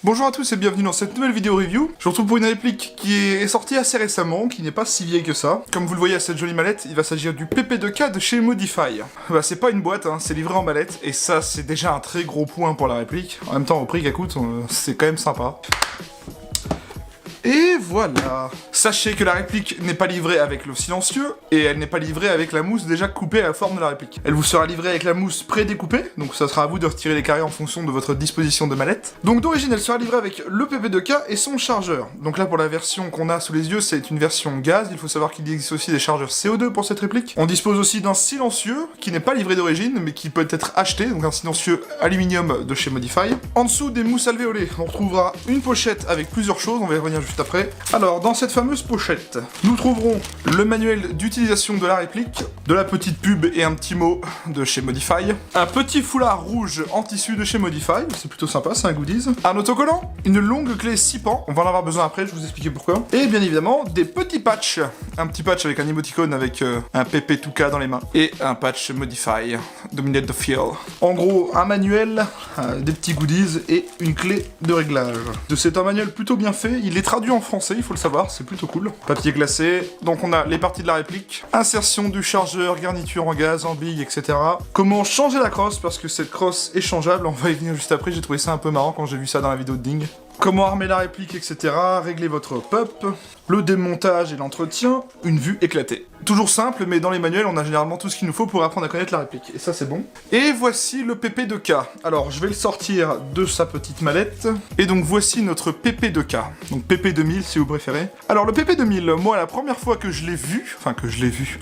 Bonjour à tous et bienvenue dans cette nouvelle vidéo review. Je vous retrouve pour une réplique qui est sortie assez récemment, qui n'est pas si vieille que ça. Comme vous le voyez à cette jolie mallette, il va s'agir du PP2K de chez Modify. Bah c'est pas une boîte, hein, c'est livré en mallette, et ça c'est déjà un très gros point pour la réplique. En même temps au prix qu'elle coûte, c'est quand même sympa. Et voilà. Sachez que la réplique n'est pas livrée avec le silencieux, et elle n'est pas livrée avec la mousse déjà coupée à la forme de la réplique. Elle vous sera livrée avec la mousse pré-découpée, donc ça sera à vous de retirer les carrés en fonction de votre disposition de mallette. Donc d'origine, elle sera livrée avec le PP2K et son chargeur. Donc là, pour la version qu'on a sous les yeux, c'est une version gaz. Il faut savoir qu'il existe aussi des chargeurs CO2 pour cette réplique. On dispose aussi d'un silencieux, qui n'est pas livré d'origine, mais qui peut être acheté, donc un silencieux aluminium de chez Modify. En dessous, des mousses alvéolées. On retrouvera une pochette avec plusieurs choses, on va y revenir juste après. Alors, dans cette fameuse pochette, nous trouverons le manuel d'utilisation de la réplique, de la petite pub et un petit mot de chez Modify, un petit foulard rouge en tissu de chez Modify, c'est plutôt sympa, c'est un goodies, un autocollant, une longue clé 6 pans, on va en avoir besoin après, je vais vous expliquer pourquoi, et bien évidemment, des petits patchs, un petit patch avec un emoticône avec un PP2K dans les mains, et un patch Modify, Dominate the Feel. En gros, un manuel, des petits goodies et une clé de réglage. C'est un manuel plutôt bien fait, il est traduit en français, il faut le savoir, c'est plutôt cool. Papier glacé, donc on a les parties de la réplique, insertion du chargeur, garniture en gaz, en bille, etc. Comment changer la crosse, parce que cette crosse est changeable, on va y venir juste après, j'ai trouvé ça un peu marrant quand j'ai vu ça dans la vidéo de Ding. Comment armer la réplique, etc. Régler votre pop, le démontage et l'entretien, une vue éclatée. Toujours simple, mais dans les manuels, on a généralement tout ce qu'il nous faut pour apprendre à connaître la réplique. Et ça, c'est bon. Et voici le PP2K. Alors, je vais le sortir de sa petite mallette. Et donc, voici notre PP2K. Donc, PP2000, si vous préférez. Alors, le PP2000, moi, la première fois que je l'ai vu,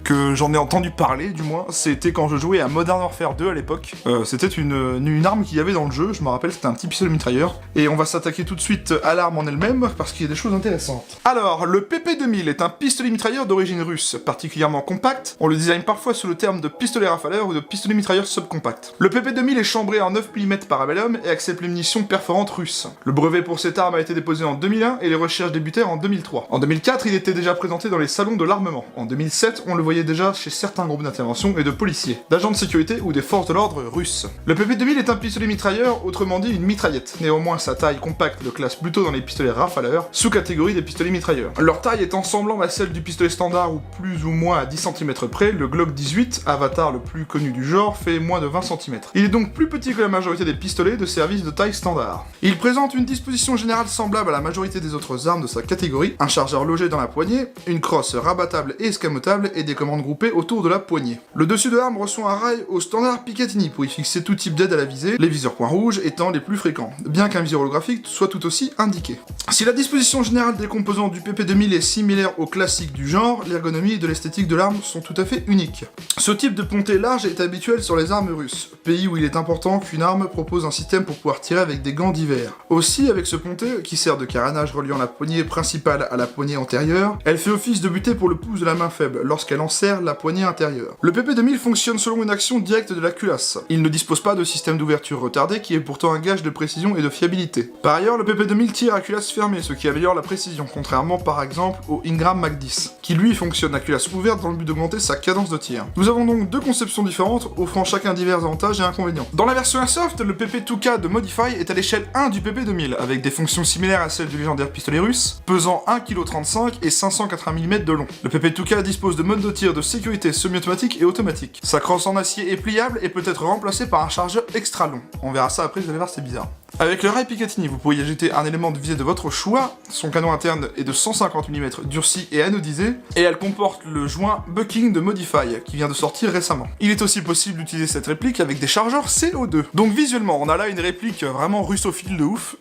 que j'en ai entendu parler, du moins, c'était quand je jouais à Modern Warfare 2 à l'époque. C'était une arme qu'il y avait dans le jeu, je me rappelle, c'était un petit pistolet mitrailleur. Et on va s'attaquer tout de suite à l'arme en elle-même, parce qu'il y a des choses intéressantes. Alors, le PP2000 est un pistolet mitrailleur d'origine russe, particulièrement compact. On le désigne parfois sous le terme de pistolet rafaleur ou de pistolet mitrailleur subcompact. Le PP2000 est chambré en 9 mm Parabellum et accepte les munitions perforantes russes. Le brevet pour cette arme a été déposé en 2001 et les recherches débutèrent en 2003. En 2004, il était déjà présenté dans les salons de l'armement. En 2007, on le voyait déjà chez certains groupes d'intervention et de policiers, d'agents de sécurité ou des forces de l'ordre russes. Le PP2000 est un pistolet mitrailleur, autrement dit une mitraillette. Néanmoins, sa taille compacte le classe plutôt dans les pistolets rafaleurs, sous-catégorie des pistolets mitrailleurs. Leur taille étant semblable à celle du pistolet standard ou plus ou moins à 10 cm près, le Glock 18, avatar le plus connu du genre, fait moins de 20 cm. Il est donc plus petit que la majorité des pistolets de service de taille standard. Il présente une disposition générale semblable à la majorité des autres armes de sa catégorie, un chargeur logé dans la poignée, une crosse rabattable et escamotable et des commandes groupées autour de la poignée. Le dessus de l'arme reçoit un rail au standard Picatinny pour y fixer tout type d'aide à la visée, les viseurs points rouges étant les plus fréquents, bien qu'un viseur holographique soit tout aussi indiqué. Si la disposition générale des composants du PP2000 est similaire au classique du genre, l'ergonomie et de l'esthétique de l'arme sont tout à fait uniques. Ce type de pontée large est habituel sur les armes russes, pays où il est important qu'une arme propose un système pour pouvoir tirer avec des gants d'hiver. Aussi, avec ce ponté, qui sert de carénage reliant la poignée principale à la poignée antérieure, elle fait office de butée pour le pouce de la main faible, lorsqu'elle enserre la poignée intérieure. Le PP2000 fonctionne selon une action directe de la culasse. Il ne dispose pas de système d'ouverture retardé, qui est pourtant un gage de précision et de fiabilité. Par ailleurs, le PP2000 tire à culasse fermée, ce qui améliore la précision, contrairement par exemple au Ingram Mac 10, qui lui fonctionne à culasse ouverte dans le but d'augmenter sa cadence de tir. Nous avons donc deux conceptions différentes, offrant chacun divers avantages et inconvénients. Dans la version Airsoft, le PP2K de Modify est à l'échelle 1 du PP2000, avec des fonctions similaires à celles du légendaire pistolet russe, pesant 1,35 kg et 580 mm de long. Le PP2K dispose de modes de tir de sécurité semi-automatique et automatique. Sa crosse en acier est pliable et peut être remplacée par un chargeur extra long. On verra ça après, vous allez voir, c'est bizarre. Avec le rail Picatinny, vous pourriez ajouter un élément de visée de votre choix. Son canon interne est de 150 mm durci et anodisé, et elle comporte le joint Bucking de Modify, qui vient de sortir récemment. Il est aussi possible d'utiliser cette réplique avec des chargeurs CO2. Donc visuellement, on a là une réplique vraiment russophile de ouf.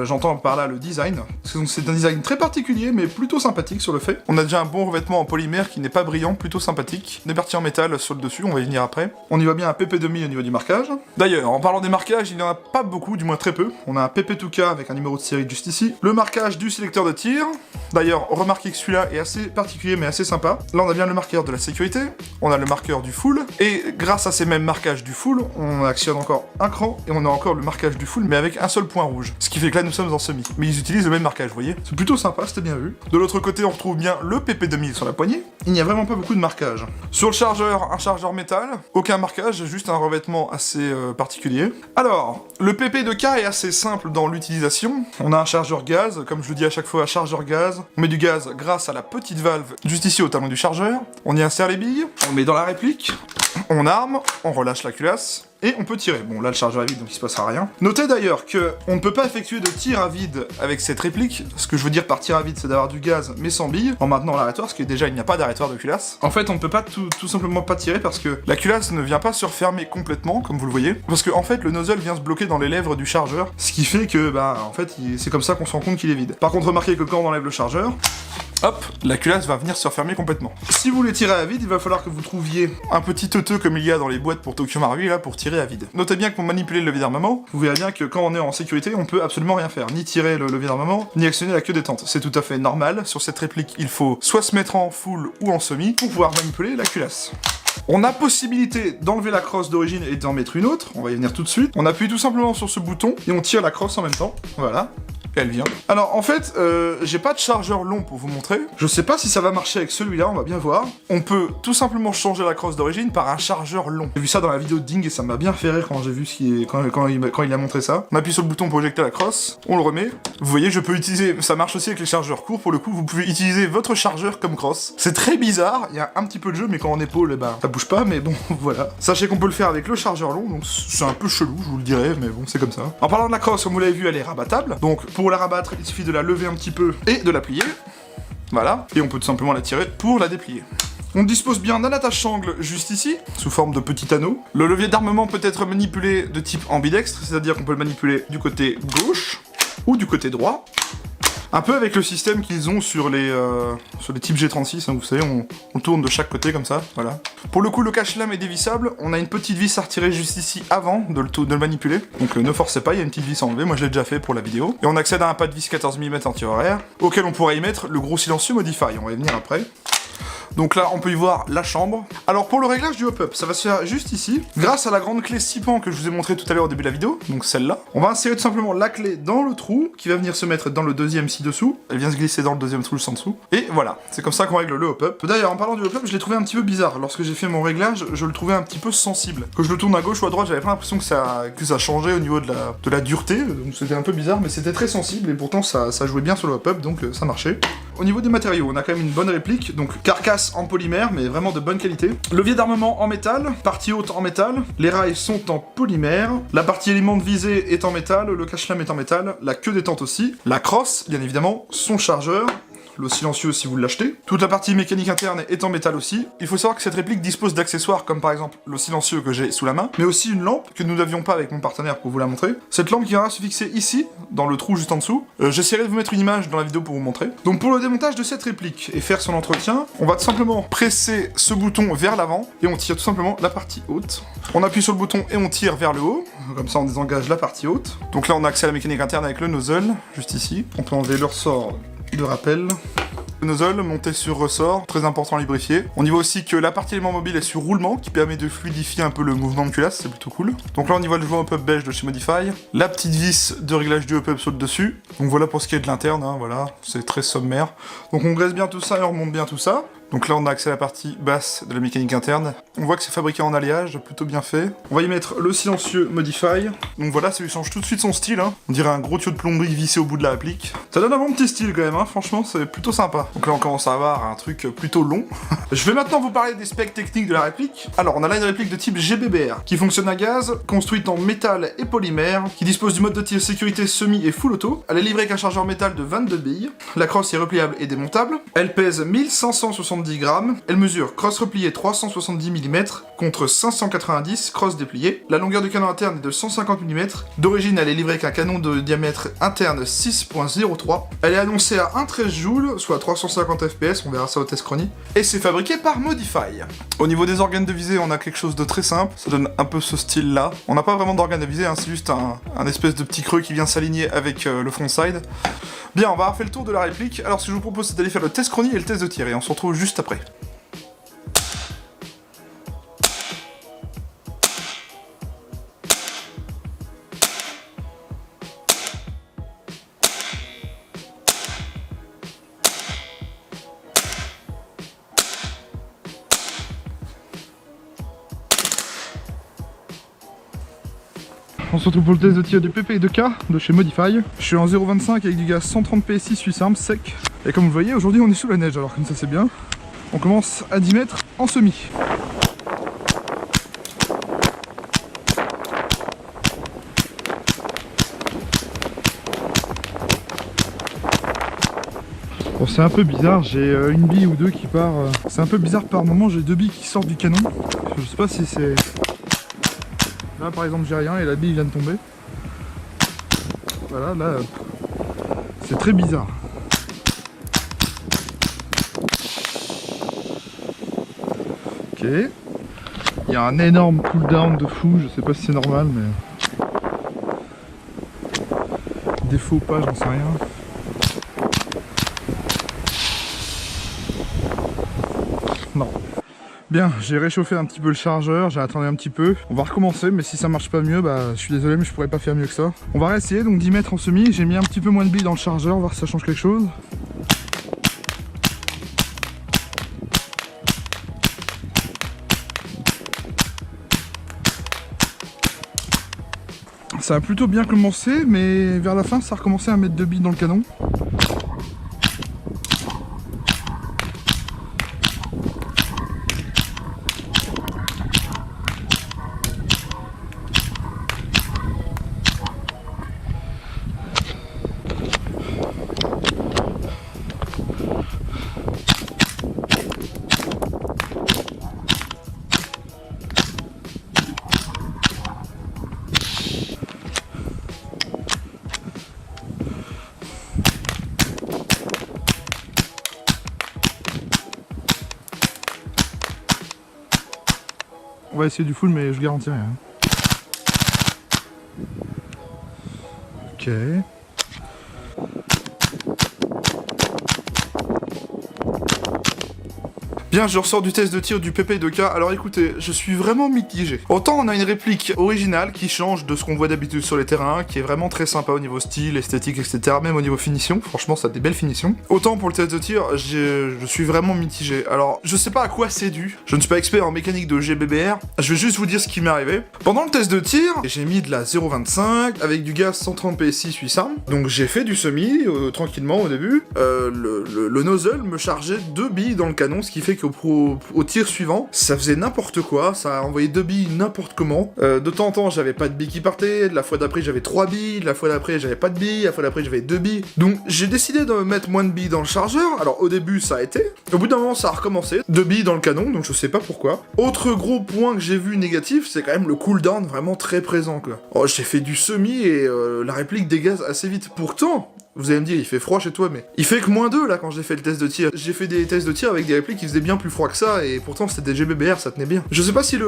J'entends par là le design. C'est un design très particulier, mais plutôt sympathique sur le fait. On a déjà un bon revêtement en polymère qui n'est pas brillant, plutôt sympathique. Des parties en métal sur le dessus, on va y venir après. On y voit bien un PP2000 au niveau du marquage. D'ailleurs, en parlant des marquages, il n'y en a pas beaucoup, du moins très peu. On a un PP2K avec un numéro de série juste ici. Le marquage du sélecteur de tir. D'ailleurs, D'ailleurs, remarquez que celui-là est assez particulier mais assez sympa. Là, on a bien le marqueur de la sécurité, on a le marqueur du full, et grâce à ces mêmes marquages du full, on actionne encore un cran, et on a encore le marquage du full, mais avec un seul point rouge. Ce qui fait que là, nous sommes en semi. Mais ils utilisent le même marquage, vous voyez. C'est plutôt sympa, c'était bien vu. De l'autre côté, on retrouve bien le PP2000 sur la poignée. Il n'y a vraiment pas beaucoup de marquage. Sur le chargeur, un chargeur métal, aucun marquage, juste un revêtement assez particulier. Alors, le PP2K est assez simple dans l'utilisation. On a un chargeur gaz, comme je le dis à chaque fois, un chargeur gaz. On met du gaz grâce à la petite valve juste ici au talon du chargeur. On y insère les billes, on le met dans la réplique, on arme, on relâche la culasse. Et on peut tirer. Bon, là, le chargeur est vide, donc il se passera rien. Notez d'ailleurs que on ne peut pas effectuer de tir à vide avec cette réplique. Ce que je veux dire par tir à vide, c'est d'avoir du gaz, mais sans bille, en maintenant l'arrêtoir, parce que déjà, il n'y a pas d'arrêtoir de culasse. En fait, on ne peut pas tout simplement pas tirer, parce que la culasse ne vient pas se refermer complètement, comme vous le voyez. Parce que, en fait, le nozzle vient se bloquer dans les lèvres du chargeur, ce qui fait que, bah, en fait, c'est comme ça qu'on se rend compte qu'il est vide. Par contre, remarquez que quand on enlève le chargeur, hop, la culasse va venir se refermer complètement. Si vous voulez tirer à vide, il va falloir que vous trouviez un petit teuteux comme il y a dans les boîtes pour Tokyo Marui, là, pour tirer à vide. Notez bien que pour manipuler le levier d'armement, vous verrez bien que quand on est en sécurité, on peut absolument rien faire, ni tirer le levier d'armement, ni actionner la queue détente. C'est tout à fait normal. Sur cette réplique, il faut soit se mettre en full ou en semi pour pouvoir manipuler la culasse. On a possibilité d'enlever la crosse d'origine et d'en mettre une autre, on va y venir tout de suite. On appuie tout simplement sur ce bouton et on tire la crosse en même temps, voilà. Elle vient. Alors en fait, j'ai pas de chargeur long pour vous montrer. Je sais pas si ça va marcher avec celui-là, on va bien voir. On peut tout simplement changer la crosse d'origine par un chargeur long. J'ai vu ça dans la vidéo de Ding et ça m'a bien fait rire quand j'ai vu quand il a montré ça. On appuie sur le bouton pour éjecter la crosse, on le remet. Vous voyez, je peux utiliser, ça marche aussi avec les chargeurs courts pour le coup, vous pouvez utiliser votre chargeur comme crosse. C'est très bizarre, il y a un petit peu de jeu, mais quand on épaule, ben, ça bouge pas, mais bon, voilà. Sachez qu'on peut le faire avec le chargeur long, donc c'est un peu chelou, je vous le dirai, mais bon, c'est comme ça. En parlant de la crosse, comme vous l'avez vu, elle est rabattable. Donc pour la rabattre, il suffit de la lever un petit peu et de la plier. Voilà, et on peut tout simplement la tirer pour la déplier. On dispose bien d'un attache-sangle juste ici, sous forme de petit anneau. Le levier d'armement peut être manipulé de type ambidextre, c'est-à-dire qu'on peut le manipuler du côté gauche ou du côté droit. Un peu avec le système qu'ils ont sur les types G36, hein, vous savez, on tourne de chaque côté comme ça, voilà. Pour le coup, le cache-lame est dévissable, on a une petite vis à retirer juste ici avant de le manipuler, donc ne forcez pas, il y a une petite vis à enlever, moi je l'ai déjà fait pour la vidéo. Et on accède à un pas de vis 14 mm anti-horaire, auquel on pourra y mettre le gros silencieux Modify, on va y venir après. Donc là, on peut y voir la chambre. Alors pour le réglage du hop-up, ça va se faire juste ici. Grâce à la grande clé 6 pans que je vous ai montré tout à l'heure au début de la vidéo, donc celle-là, on va insérer tout simplement la clé dans le trou, qui va venir se mettre dans le deuxième ci-dessous. Elle vient se glisser dans le deuxième trou juste en dessous. Et voilà, c'est comme ça qu'on règle le hop-up. D'ailleurs, en parlant du hop-up, je l'ai trouvé un petit peu bizarre. Lorsque j'ai fait mon réglage, je le trouvais un petit peu sensible. Que je le tourne à gauche ou à droite, j'avais pas l'impression que ça changeait au niveau de la dureté. Donc c'était un peu bizarre, mais c'était très sensible et pourtant ça jouait bien sur le hop-up, donc ça marchait. Au niveau des matériaux, on a quand même une bonne réplique, donc carcasse en polymère, mais vraiment de bonne qualité. Levier d'armement en métal, partie haute en métal, les rails sont en polymère, la partie élément de visée est en métal, le cache-lame est en métal, la queue détente aussi, la crosse, bien évidemment, son chargeur, le silencieux si vous l'achetez. Toute la partie mécanique interne est en métal aussi. Il faut savoir que cette réplique dispose d'accessoires comme par exemple le silencieux que j'ai sous la main, mais aussi une lampe que nous n'avions pas avec mon partenaire pour vous la montrer. Cette lampe qui va se fixer ici, dans le trou juste en dessous. J'essaierai de vous mettre une image dans la vidéo pour vous montrer. Donc pour le démontage de cette réplique et faire son entretien, on va tout simplement presser ce bouton vers l'avant et on tire tout simplement la partie haute. On appuie sur le bouton et on tire vers le haut, comme ça on désengage la partie haute. Donc là on a accès à la mécanique interne avec le nozzle, juste ici. On peut enlever le ressort de rappel. Le nozzle monté sur ressort, très important à lubrifier. On y voit aussi que la partie élément mobile est sur roulement, qui permet de fluidifier un peu le mouvement de culasse, c'est plutôt cool. Donc là on y voit le joint hop-up beige de chez Modify, la petite vis de réglage du hop-up sur le dessus. Donc voilà pour ce qui est de l'interne, hein, voilà, c'est très sommaire. Donc on graisse bien tout ça et on remonte bien tout ça. Donc là on a accès à la partie basse de la mécanique interne. On voit que c'est fabriqué en alliage, plutôt bien fait. On va y mettre le silencieux Modify. Donc voilà, ça lui change tout de suite son style, hein. On dirait un gros tuyau de plomberie vissé au bout de la réplique. Ça donne un bon petit style quand même, hein. Franchement c'est plutôt sympa. Donc là on commence à avoir un truc plutôt long. Je vais maintenant vous parler des specs techniques de la réplique. Alors on a là une réplique de type GBBR, qui fonctionne à gaz, construite en métal et polymère, qui dispose du mode de tir sécurité semi et full auto. Elle est livrée avec un chargeur métal de 22 billes. La crosse est repliable et démontable. Elle pèse 1570 grammes. Elle mesure crosse repliée 370 mm contre 590 crosse dépliée. La longueur du canon interne est de 150 mm. D'origine, elle est livrée avec un canon de diamètre interne 6.03. Elle est annoncée à 1,13 joules, soit 350 fps, on verra ça au test chronie. Et c'est fabriqué par Modify. Au niveau des organes de visée, on a quelque chose de très simple. Ça donne un peu ce style-là. On n'a pas vraiment d'organes de visée, hein, c'est juste un espèce de petit creux qui vient s'aligner avec le frontside. Bien, on va avoir fait le tour de la réplique, alors ce que je vous propose c'est d'aller faire le test chronie et le test de tir, et on se retrouve juste après. On se retrouve pour le test de tir du PP2K de chez Modify. Je suis en 0.25 avec du gaz 130 PSI Suisse Arms sec. Et comme vous le voyez, aujourd'hui on est sous la neige, alors comme ça c'est bien. On commence à 10 mètres en semi. Bon, c'est un peu bizarre, j'ai une bille ou deux qui part. C'est un peu bizarre par moment, j'ai deux billes qui sortent du canon. Je sais pas si c'est... Là par exemple j'ai rien et la bille vient de tomber. Voilà, là c'est très bizarre. Ok. Il y a un énorme cooldown de fou, je sais pas si c'est normal mais... Défaut ou pas, j'en sais rien. Non. Bien, j'ai réchauffé un petit peu le chargeur, j'ai attendu un petit peu. On va recommencer, mais si ça marche pas mieux, bah je suis désolé mais je pourrais pas faire mieux que ça. On va réessayer, donc 10 mètres en semi, j'ai mis un petit peu moins de billes dans le chargeur, voir si ça change quelque chose. Ça a plutôt bien commencé, mais vers la fin ça a recommencé à mettre 2 billes dans le canon. On va essayer du full mais je garantis rien. Ok. Bien, je ressors du test de tir du PP2K, alors écoutez, je suis vraiment mitigé. Autant on a une réplique originale qui change de ce qu'on voit d'habitude sur les terrains, qui est vraiment très sympa au niveau style, esthétique, etc. Même au niveau finition, franchement ça a des belles finitions. Autant pour le test de tir, je suis vraiment mitigé. Alors, je sais pas à quoi c'est dû, je ne suis pas expert en mécanique de GBBR, je vais juste vous dire ce qui m'est arrivé. Pendant le test de tir, j'ai mis de la 0.25 avec du gaz 130 PSI Suisse Arms, donc j'ai fait du semi, tranquillement au début. Le nozzle me chargeait 2 billes dans le canon, ce qui fait qu'au tir suivant, ça faisait n'importe quoi, ça a envoyé 2 billes n'importe comment. De temps en temps, j'avais pas de billes qui partaient, la fois d'après j'avais 3 billes, la fois d'après j'avais pas de billes, la fois d'après j'avais 2 billes. Donc j'ai décidé de mettre moins de billes dans le chargeur. Alors au début ça a été, au bout d'un moment ça a recommencé, 2 billes dans le canon, donc je sais pas pourquoi. Autre gros point que j'ai vu négatif, c'est quand même le cooldown vraiment très présent quoi. Oh, j'ai fait du semi et la réplique dégage assez vite. Pourtant, vous allez me dire, il fait froid chez toi, mais il fait que -2 là quand j'ai fait le test de tir. J'ai fait des tests de tir avec des répliques qui faisaient bien plus froid que ça, et pourtant c'était des GBBR, ça tenait bien. Je sais pas si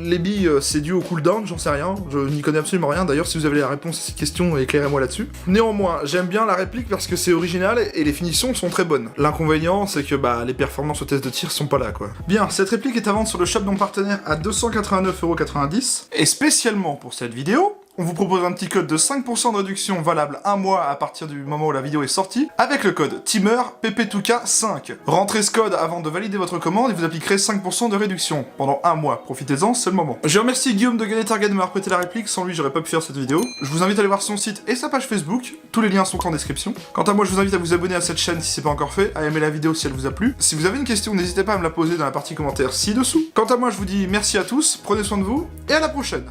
les billes c'est dû au cooldown, j'en sais rien, je n'y connais absolument rien. D'ailleurs, si vous avez la réponse à cette question, éclairez-moi là-dessus. Néanmoins, j'aime bien la réplique parce que c'est original et les finitions sont très bonnes. L'inconvénient, c'est que bah les performances au test de tir sont pas là quoi. Bien, cette réplique est à vendre sur le shop de mon partenaire à 289,90 €, et spécialement pour cette vidéo, on vous propose un petit code de 5% de réduction valable 1 mois à partir du moment où la vidéo est sortie, avec le code TEAMER PP2K5. Rentrez ce code avant de valider votre commande et vous appliquerez 5% de réduction pendant 1 mois. Profitez-en, c'est le moment. Je remercie Guillaume de Gagner Target de m'avoir prêté la réplique, sans lui j'aurais pas pu faire cette vidéo. Je vous invite à aller voir son site et sa page Facebook, tous les liens sont en description. Quant à moi, je vous invite à vous abonner à cette chaîne si c'est pas encore fait, à aimer la vidéo si elle vous a plu. Si vous avez une question, n'hésitez pas à me la poser dans la partie commentaires ci-dessous. Quant à moi, je vous dis merci à tous, prenez soin de vous et à la prochaine.